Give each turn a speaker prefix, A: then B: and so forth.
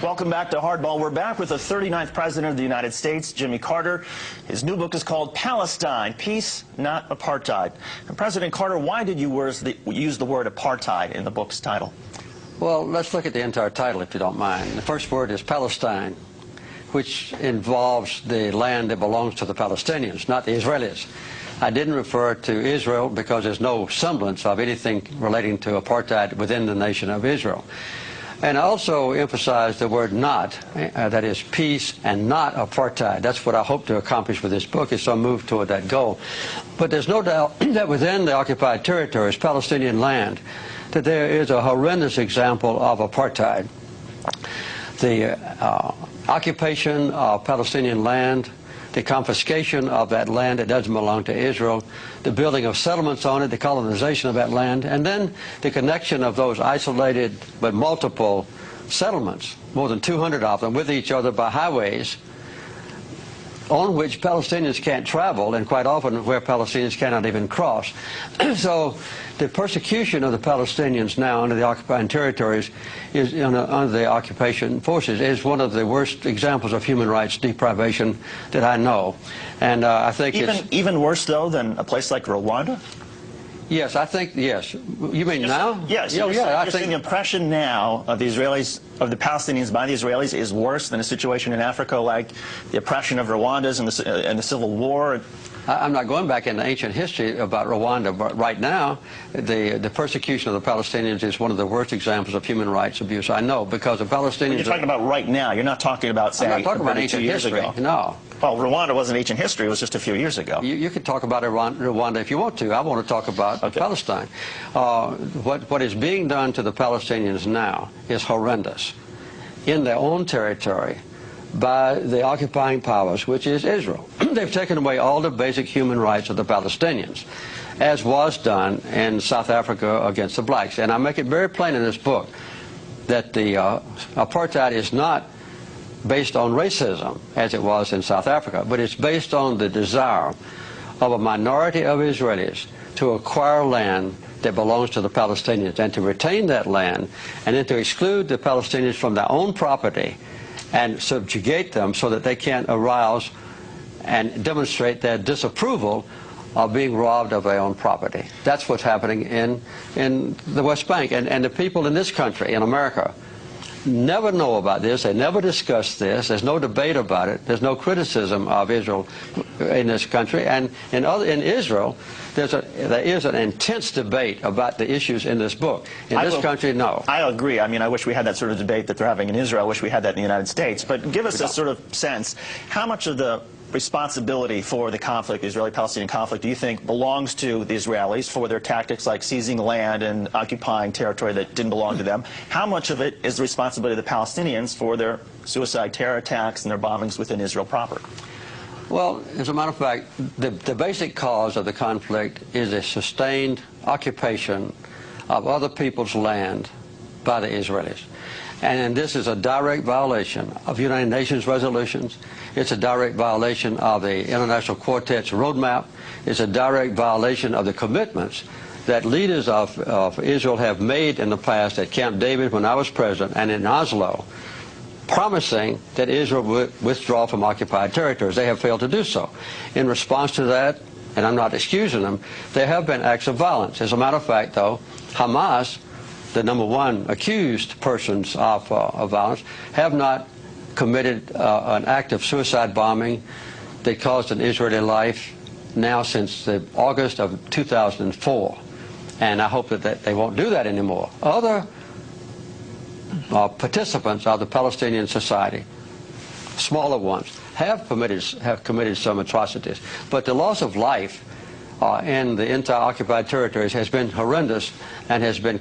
A: Welcome back to Hardball. We're back with the 39th President of the United States, Jimmy Carter. His new book is called Palestine, Peace, Not Apartheid. And President Carter, why did you use the word apartheid in the book's title?
B: Well, let's look at the entire title, if you don't mind. The first word is Palestine, which involves the land that belongs to the Palestinians, not the Israelis. I didn't refer to Israel because there's no semblance of anything relating to apartheid within the nation of Israel. And I also emphasized the word not, that is peace and not apartheid. That's what I hope to accomplish with this book, is to move toward that goal. But there's no doubt that within the occupied territories, Palestinian land, that there is a horrendous example of apartheid. The occupation of Palestinian land, the confiscation of that land that doesn't belong to Israel, the building of settlements on it, the colonization of that land, and then the connection of those isolated but multiple settlements, more than 200 of them, with each other by highways on which Palestinians can't travel, and quite often where Palestinians cannot even cross. So the persecution of the Palestinians now under the occupied territories, under the occupation forces, is one of the worst examples of human rights deprivation that I know. And I think
A: even worse, though, than a place like Rwanda?
B: Yes, I think, yes. You mean now?
A: Yes.
B: Yeah,
A: I think the impression now of the Israelis, of the Palestinians by the Israelis, is worse than a situation in Africa like the oppression of Rwandans and the Civil War.
B: I'm not going back into ancient history about Rwanda, but right now, the persecution of the Palestinians is one of the worst examples of human rights abuse I know, because the Palestinians...
A: When you're talking about right now, you're not talking about, say,
B: I'm not talking about ancient history, no.
A: Well, Rwanda wasn't ancient history, it was just a few years ago.
B: You can talk about Rwanda if you want to. I want to talk about Palestine. What is being done to the Palestinians now is horrendous in their own territory by the occupying powers, which is Israel. They've taken away all the basic human rights of the Palestinians, as was done in South Africa against the blacks. And I make it very plain in this book that the apartheid is not based on racism, as it was in South Africa, but it's based on the desire of a minority of Israelis to acquire land that belongs to the Palestinians and to retain that land, and then to exclude the Palestinians from their own property and subjugate them so that they can't arouse and demonstrate their disapproval of being robbed of their own property. That's what's happening in the West Bank. And the people in this country, in America, never know about this. They never discuss this. There's no debate about it. There's no criticism of Israel in this country. And in Israel, there is an intense debate about the issues in this book. In this country, no.
A: I agree. I mean, I wish we had that sort of debate that they're having in Israel. I wish we had that in the United States. But give us a sort of sense, how much of the responsibility for the conflict, the Israeli-Palestinian conflict, do you think belongs to the Israelis for their tactics like seizing land and occupying territory that didn't belong to them? How much of it is the responsibility of the Palestinians for their suicide terror attacks and their bombings within Israel proper?
B: Well, as a matter of fact, the basic cause of the conflict is a sustained occupation of other people's land by the Israelis. And this is a direct violation of United Nations resolutions. It's a direct violation of the International Quartet's roadmap. It's a direct violation of the commitments that leaders of Israel have made in the past at Camp David when I was president and in Oslo, promising that Israel would withdraw from occupied territories. They have failed to do so. In response to that, and I'm not excusing them, there have been acts of violence. As a matter of fact, though, Hamas, the #1 accused persons of violence, have not committed an act of suicide bombing that caused an Israeli life now since August of 2004. And I hope that they won't do that anymore. Other participants of the Palestinian society, smaller ones, have committed some atrocities. But the loss of life in the entire occupied territories has been horrendous and has been